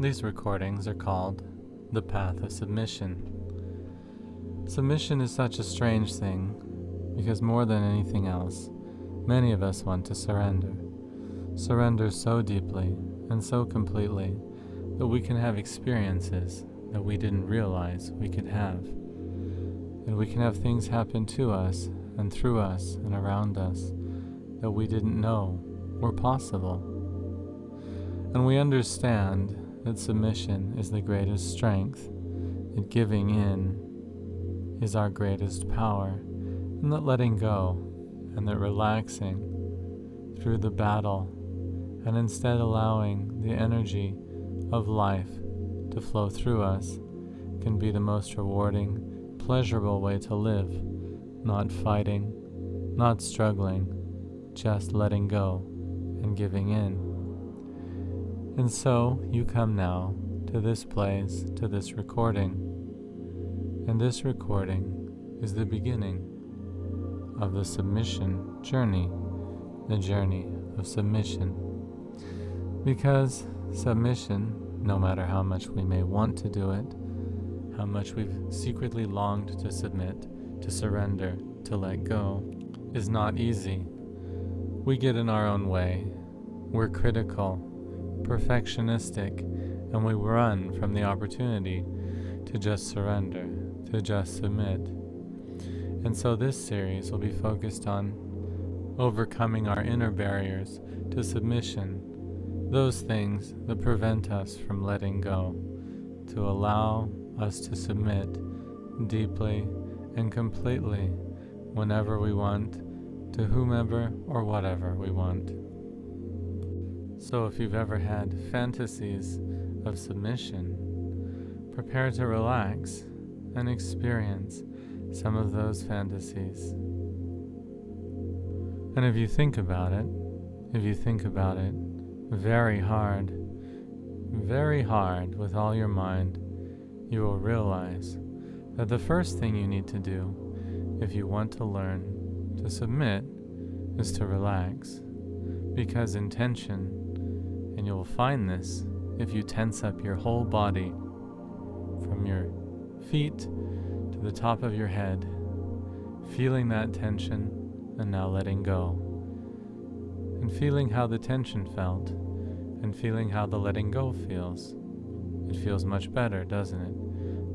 These recordings are called The Path of Submission. Submission is such a strange thing because more than anything else, many of us want to surrender. Surrender so deeply and so completely that we can have experiences that we didn't realize we could have. And we can have things happen to us and through us and around us that we didn't know were possible. And we understand that submission is the greatest strength, that giving in is our greatest power, and that letting go and that relaxing through the battle and instead allowing the energy of life to flow through us can be the most rewarding, pleasurable way to live, not fighting, not struggling, just letting go and giving in. And so you come now to this place, to this recording, and this recording is the beginning of the submission journey, the journey of submission. Because submission, no matter how much we may want to do it, how much we've secretly longed to submit, to surrender, to let go, is not easy. We get in our own way. We're critical, perfectionistic, and we run from the opportunity to just surrender, to just submit. And so this series will be focused on overcoming our inner barriers to submission, those things that prevent us from letting go, to allow us to submit deeply and completely whenever we want, to whomever or whatever we want. So if you've ever had fantasies of submission, prepare to relax and experience some of those fantasies. And if you think about it very hard with all your mind, you will realize that the first thing you need to do if you want to learn to submit is to relax. Because intention, and you will find this if you tense up your whole body from your feet to the top of your head, feeling that tension and now letting go, and feeling how the tension felt and feeling how the letting go feels. It feels much better, doesn't it?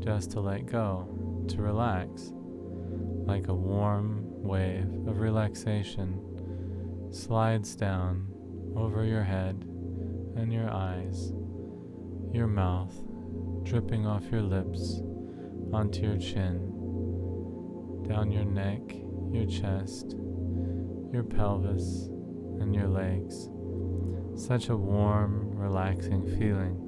Just to let go, to relax, like a warm wave of relaxation slides down over your head and your eyes, your mouth, dripping off your lips, onto your chin, down your neck, your chest, your pelvis, and your legs. Such a warm, relaxing feeling.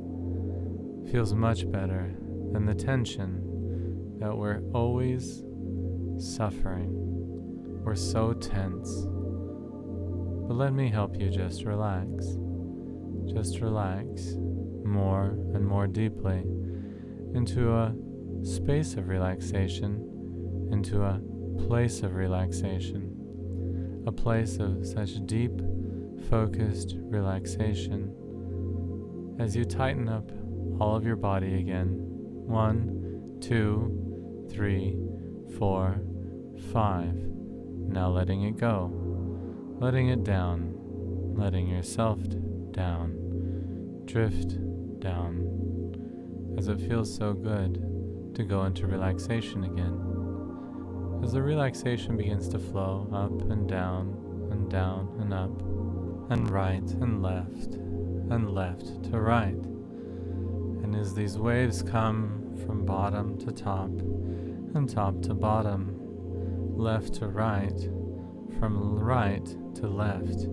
Feels much better than the tension that we're always suffering. We're so tense. But let me help you just relax. Just relax more and more deeply into a space of relaxation, into a place of relaxation, a place of such deep, focused relaxation. As you tighten up all of your body again, 1, 2, 3, 4, 5. Now letting it go, letting it down, letting yourself down, drift down, as it feels so good to go into relaxation again. As the relaxation begins to flow up and down and down and up, and right and left to right. And as these waves come from bottom to top and top to bottom, left to right, from right to left,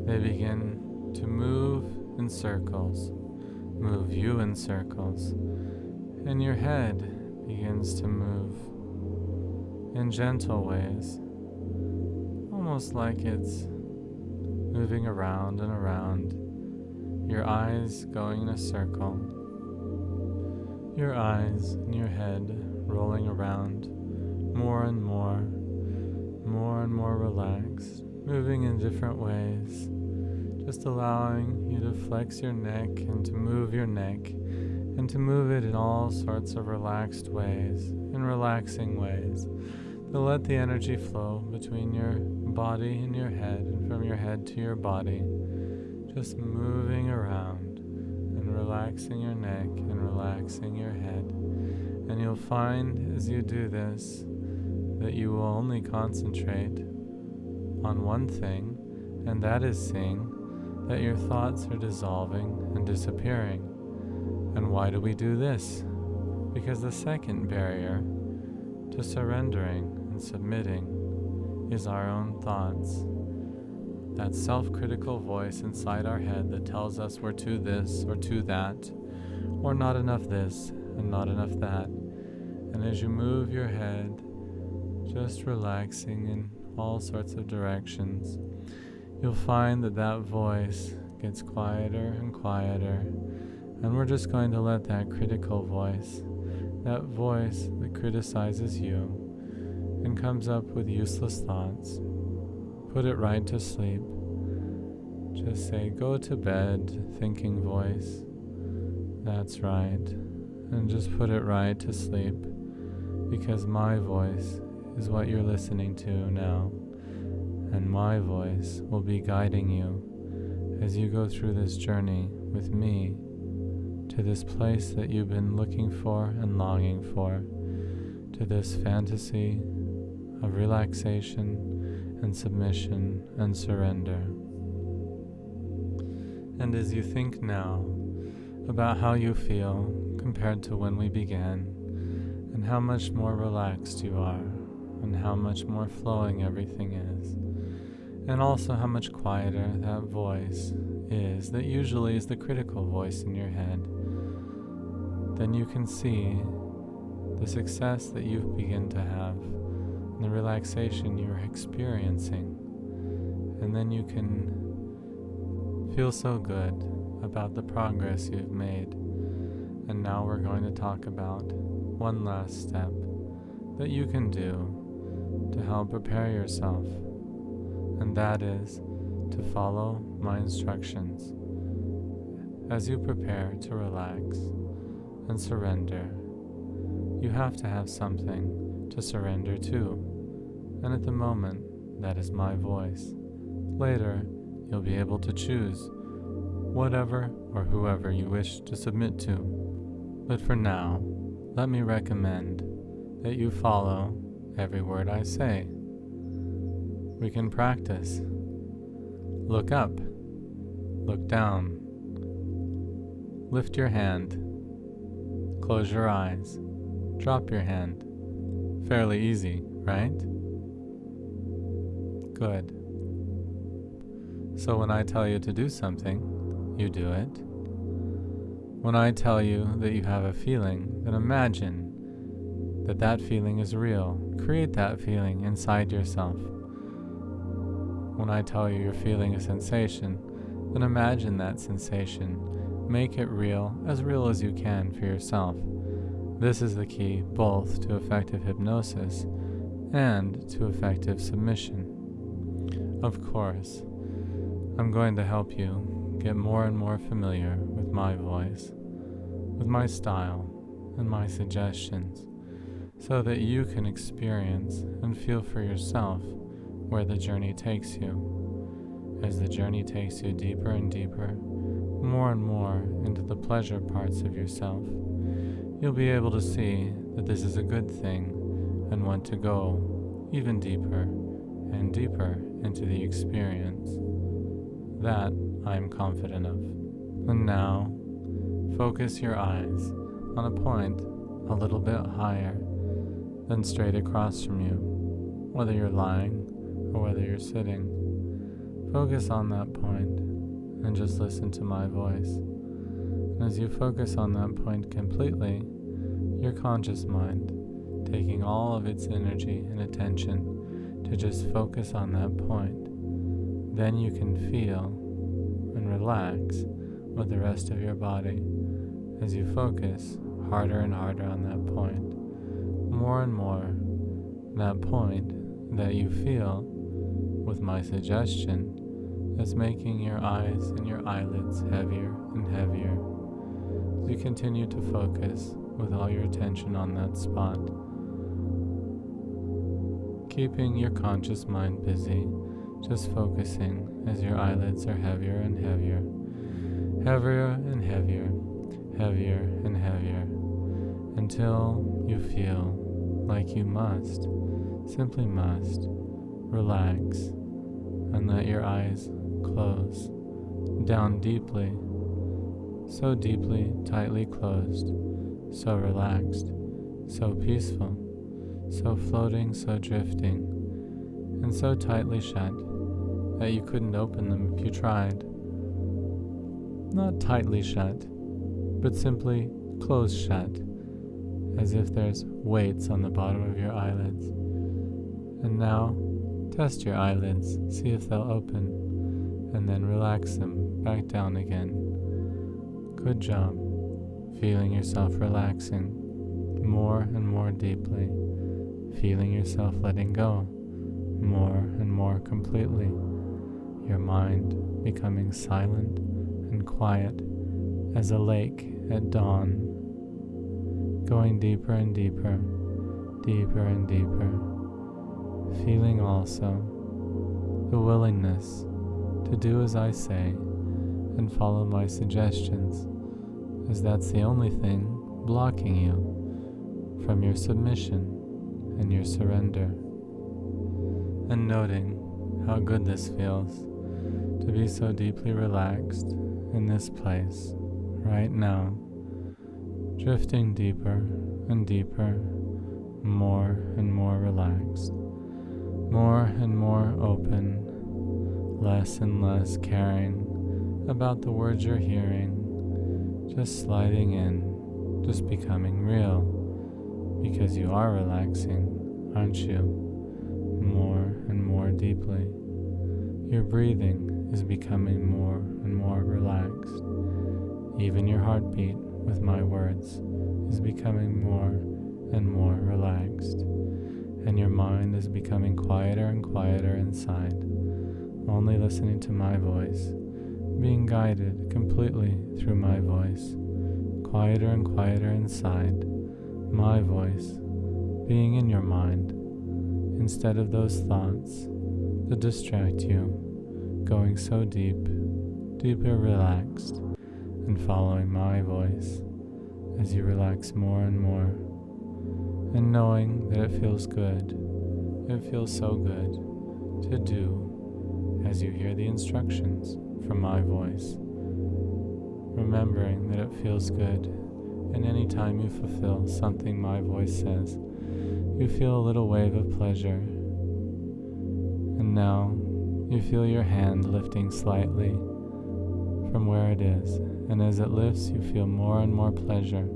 they begin to move in circles, move you in circles, and your head begins to move in gentle ways, almost like it's moving around and around, your eyes going in a circle, your eyes and your head rolling around more and more relaxed, moving in different ways, Just allowing you to flex your neck and to move your neck and to move it in all sorts of relaxed ways, in relaxing ways, to let the energy flow between your body and your head and from your head to your body, just moving around and relaxing your neck and relaxing your head. And you'll find as you do this that you will only concentrate on one thing, and that is seeing that your thoughts are dissolving and disappearing. And why do we do this? Because the second barrier to surrendering and submitting is our own thoughts. That self-critical voice inside our head that tells us we're too this or too that, or not enough this and not enough that. And as you move your head, just relaxing in all sorts of directions, you'll find that that voice gets quieter and quieter, and we're just going to let that critical voice, that voice that criticizes you and comes up with useless thoughts, put it right to sleep. Just say, go to bed, thinking voice. That's right. And just put it right to sleep, because my voice is what you're listening to now. And my voice will be guiding you as you go through this journey with me to this place that you've been looking for and longing for, to this fantasy of relaxation and submission and surrender. And as you think now about how you feel compared to when we began, and how much more relaxed you are, and how much more flowing everything is, and also how much quieter that voice is that usually is the critical voice in your head, then you can see the success that you begin to have, and the relaxation you're experiencing, and then you can feel so good about the progress you've made. And now we're going to talk about one last step that you can do to help prepare yourself, and that is to follow my instructions. As you prepare to relax and surrender, you have to have something to surrender to, and at the moment, that is my voice. Later, you'll be able to choose whatever or whoever you wish to submit to. But for now, let me recommend that you follow every word I say. We can practice. Look up. Look down. Lift your hand. Close your eyes. Drop your hand. Fairly easy, right? Good. So when I tell you to do something, you do it. When I tell you that you have a feeling, then imagine that that feeling is real. Create that feeling inside yourself. When I tell you you're feeling a sensation, then imagine that sensation. Make it real as you can for yourself. This is the key both to effective hypnosis and to effective submission. Of course, I'm going to help you get more and more familiar with my voice, with my style, and my suggestions, so that you can experience and feel for yourself where the journey takes you. As the journey takes you deeper and deeper, more and more into the pleasure parts of yourself, you'll be able to see that this is a good thing and want to go even deeper and deeper into the experience. That I am confident of. And now, focus your eyes on a point a little bit higher than straight across from you, whether you're lying or whether you're sitting. Focus on that point and just listen to my voice. And as you focus on that point completely, your conscious mind, taking all of its energy and attention to just focus on that point, then you can feel and relax with the rest of your body as you focus harder and harder on that point. More and more, that point that you feel with my suggestion that's making your eyes and your eyelids heavier and heavier as you continue to focus with all your attention on that spot. Keeping your conscious mind busy, just focusing as your eyelids are heavier and heavier, heavier and heavier, heavier and heavier, until you feel like you must, simply must, relax and let your eyes close down deeply, so deeply, tightly closed, so relaxed, so peaceful, so floating, so drifting, and so tightly shut that you couldn't open them if you tried. Not tightly shut, but simply closed shut, as if there's weights on the bottom of your eyelids. And now, test your eyelids, see if they'll open, and then relax them back down again. Good job, feeling yourself relaxing more and more deeply, feeling yourself letting go more and more completely, your mind becoming silent and quiet as a lake at dawn, going deeper and deeper, deeper and deeper, feeling also the willingness to do as I say and follow my suggestions, as that's the only thing blocking you from your submission and your surrender. And noting how good this feels to be so deeply relaxed in this place right now, drifting deeper and deeper, more and more relaxed, more and more open, less and less caring about the words you're hearing, just sliding in, just becoming real, because you are relaxing, aren't you? More and more deeply. Your breathing is becoming more and more relaxed. Even your heartbeat with my words is becoming more and more relaxed. And your mind is becoming quieter and quieter inside, only listening to my voice, being guided completely through my voice, quieter and quieter inside, my voice, being in your mind, instead of those thoughts that distract you, going so deep, deeper relaxed, and following my voice as you relax more and more, and knowing that it feels good, it feels so good to do as you hear the instructions from my voice, remembering that it feels good, and any time you fulfill something my voice says, you feel a little wave of pleasure. And now you feel your hand lifting slightly from where it is, and as it lifts you feel more and more pleasure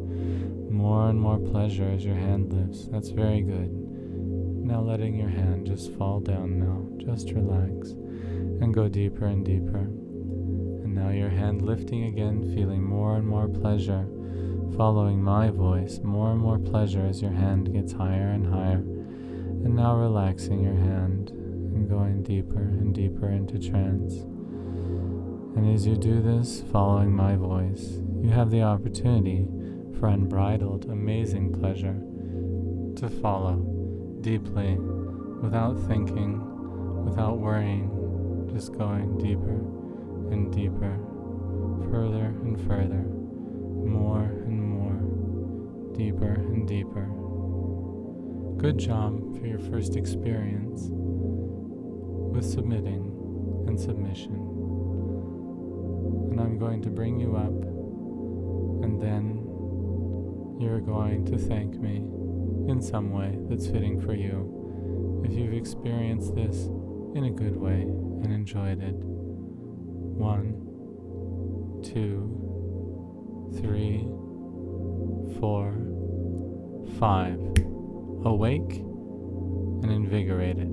as your hand lifts. That's very good. Now letting your hand just fall down now, just relax and go deeper and deeper. And now your hand lifting again, feeling more and more pleasure, following my voice, more and more pleasure as your hand gets higher and higher. And now relaxing your hand and going deeper and deeper into trance. And as you do this, following my voice, you have the opportunity for unbridled, amazing pleasure to follow deeply, without thinking, without worrying, just going deeper and deeper, further and further, more and more, deeper and deeper. Good job for your first experience with submitting and submission. And I'm going to bring you up, and then you're going to thank me in some way that's fitting for you if you've experienced this in a good way and enjoyed it. 1, 2, 3, 4, 5. Awake and invigorated.